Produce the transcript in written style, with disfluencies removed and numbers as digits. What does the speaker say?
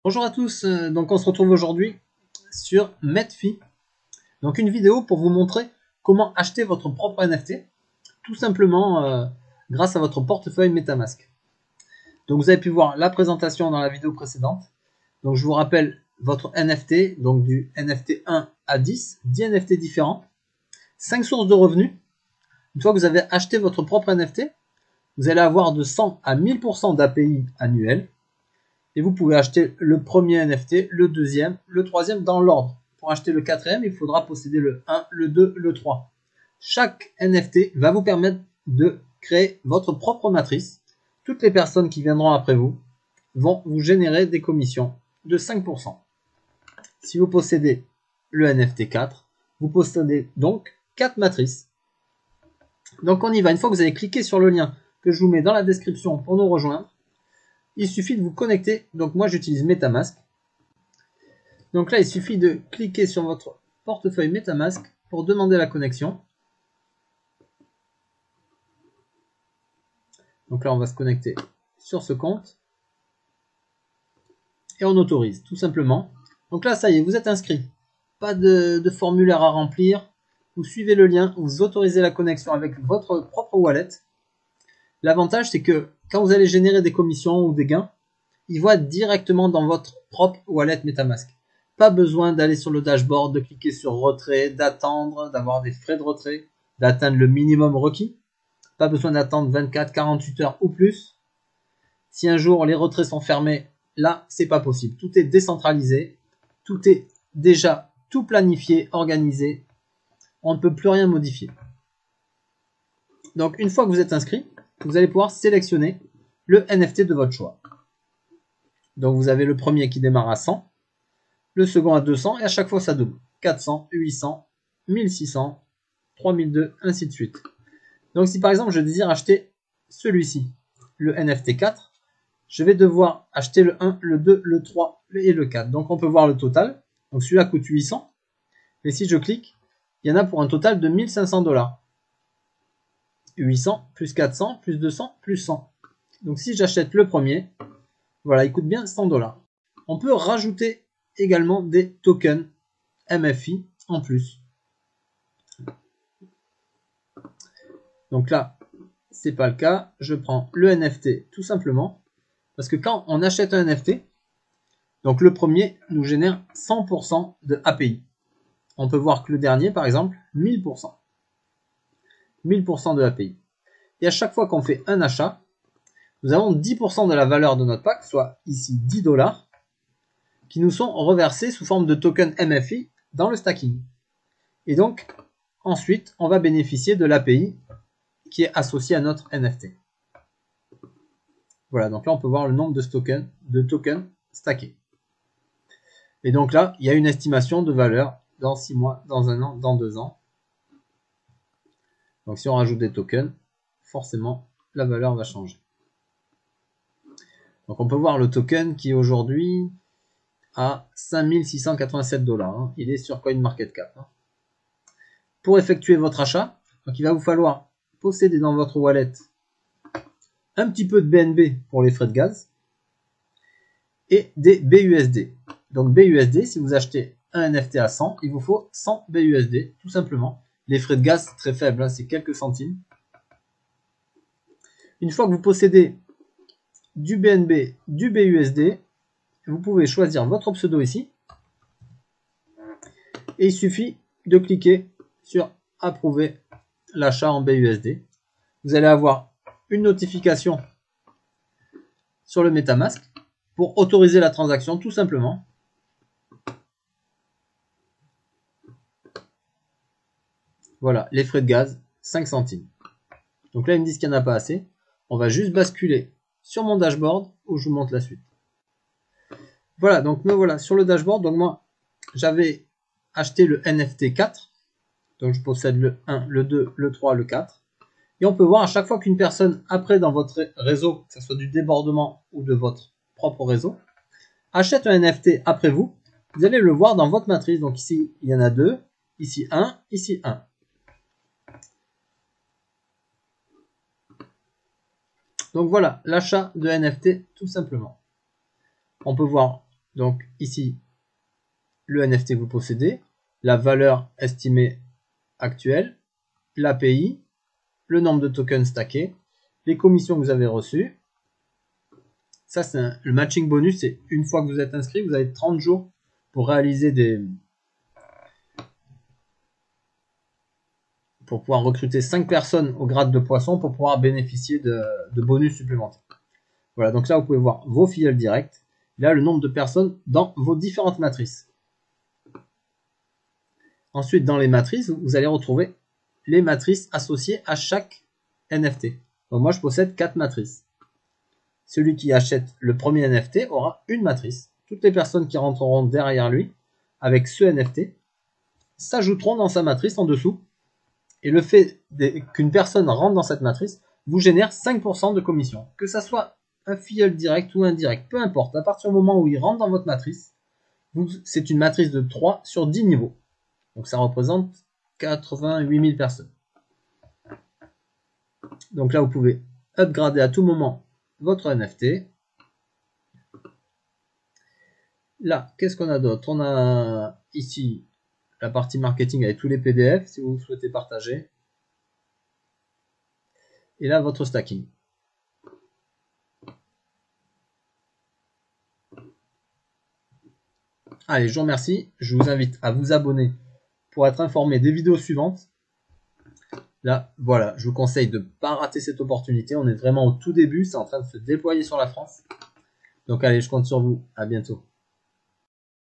Bonjour à tous, donc on se retrouve aujourd'hui sur Medfi. Donc une vidéo pour vous montrer comment acheter votre propre NFT, tout simplement grâce à votre portefeuille MetaMask. Donc vous avez pu voir la présentation dans la vidéo précédente. Donc je vous rappelle votre NFT, donc du NFT 1 à 10 NFT différents, 5 sources de revenus. Une fois que vous avez acheté votre propre NFT, vous allez avoir de 100 à 1000% d'API annuel. Et vous pouvez acheter le premier NFT, le deuxième, le troisième dans l'ordre. Pour acheter le quatrième, il faudra posséder le 1, le 2, le 3. Chaque NFT va vous permettre de créer votre propre matrice. Toutes les personnes qui viendront après vous vont vous générer des commissions de 5%. Si vous possédez le NFT 4, vous possédez donc 4 matrices. Donc on y va. Une fois que vous avez cliqué sur le lien que je vous mets dans la description pour nous rejoindre, il suffit de vous connecter. Donc moi j'utilise MetaMask. Donc là il suffit de cliquer sur votre portefeuille MetaMask pour demander la connexion. Donc là on va se connecter sur ce compte. Et on autorise tout simplement. Donc là ça y est, vous êtes inscrit. Pas de formulaire à remplir. Vous suivez le lien, vous autorisez la connexion avec votre propre wallet. L'avantage c'est que quand vous allez générer des commissions ou des gains, ils vont être directement dans votre propre wallet MetaMask. Pas besoin d'aller sur le dashboard, de cliquer sur retrait, d'attendre, d'avoir des frais de retrait, d'atteindre le minimum requis. Pas besoin d'attendre 24, 48 heures ou plus. Si un jour les retraits sont fermés, là, c'est pas possible. Tout est décentralisé. Tout est déjà tout planifié, organisé. On ne peut plus rien modifier. Donc, une fois que vous êtes inscrit, vous allez pouvoir sélectionner le NFT de votre choix. Donc vous avez le premier qui démarre à 100, le second à 200 et à chaque fois ça double. 400, 800, 1600, 3002, ainsi de suite. Donc si par exemple je désire acheter celui-ci, le NFT 4, je vais devoir acheter le 1, le 2, le 3 et le 4. Donc on peut voir le total. Donc celui-là coûte 800. Et si je clique, il y en a pour un total de 1500 $. 800 plus 400 plus 200 plus 100. Donc si j'achète le premier, voilà, il coûte bien 100 $. On peut rajouter également des tokens MFI en plus. Donc là, c'est pas le cas. Je prends le NFT tout simplement. Parce que quand on achète un NFT, donc le premier nous génère 100% de API. On peut voir que le dernier, par exemple, 1000%. 1000% de API. Et à chaque fois qu'on fait un achat, nous avons 10% de la valeur de notre pack, soit ici 10 $, qui nous sont reversés sous forme de token MFI dans le stacking. Et donc, ensuite, on va bénéficier de l'API qui est associé à notre NFT. Voilà, donc là, on peut voir le nombre de tokens stackés. Et donc là, il y a une estimation de valeur dans 6 mois, dans 1 an, dans 2 ans. Donc si on rajoute des tokens, forcément, la valeur va changer. Donc on peut voir le token qui est aujourd'hui à 5687 $. Il est sur CoinMarketCap. Pour effectuer votre achat, donc il va vous falloir posséder dans votre wallet un petit peu de BNB pour les frais de gaz et des BUSD. Donc BUSD, si vous achetez un NFT à 100, il vous faut 100 BUSD, tout simplement. Les frais de gaz, c'est très faible, hein, c'est quelques centimes. Une fois que vous possédez du BNB, du BUSD, vous pouvez choisir votre pseudo ici. Et il suffit de cliquer sur approuver l'achat en BUSD. Vous allez avoir une notification sur le MetaMask pour autoriser la transaction tout simplement. Voilà, les frais de gaz, 5 centimes. Donc là, ils me disent qu'il n'y en a pas assez. On va juste basculer sur mon dashboard où je vous montre la suite. Voilà, donc me voilà sur le dashboard. Donc moi, j'avais acheté le NFT 4. Donc je possède le 1, le 2, le 3, le 4. Et on peut voir à chaque fois qu'une personne, après dans votre réseau, que ce soit du débordement ou de votre propre réseau, achète un NFT après vous, vous allez le voir dans votre matrice. Donc ici, il y en a 2, ici 1, ici 1. Donc voilà, l'achat de NFT tout simplement. On peut voir Donc ici, le NFT que vous possédez, la valeur estimée actuelle, l'API, le nombre de tokens stackés, les commissions que vous avez reçues. Ça, c'est le matching bonus. C'est une fois que vous êtes inscrit, vous avez 30 jours pour réaliser pour pouvoir recruter 5 personnes au grade de poisson pour pouvoir bénéficier de bonus supplémentaires. Voilà, donc là, vous pouvez voir vos filiales directes. Là, le nombre de personnes dans vos différentes matrices. Ensuite, dans les matrices, vous allez retrouver les matrices associées à chaque NFT. Donc moi, je possède 4 matrices. Celui qui achète le premier NFT aura une matrice. Toutes les personnes qui rentreront derrière lui avec ce NFT s'ajouteront dans sa matrice en dessous. Et le fait qu'une personne rentre dans cette matrice vous génère 5% de commission. Que ça soit un filleul direct ou indirect, peu importe. À partir du moment où il rentre dans votre matrice, c'est une matrice de 3 sur 10 niveaux. Donc ça représente 88 000 personnes. Donc là, vous pouvez upgrader à tout moment votre NFT. Là, qu'est-ce qu'on a d'autre? On a ici la partie marketing avec tous les PDF si vous souhaitez partager. Et là, votre stacking. Allez, je vous remercie. Je vous invite à vous abonner pour être informé des vidéos suivantes. Là, voilà, je vous conseille de ne pas rater cette opportunité. On est vraiment au tout début. C'est en train de se déployer sur la France. Donc allez, je compte sur vous. À bientôt.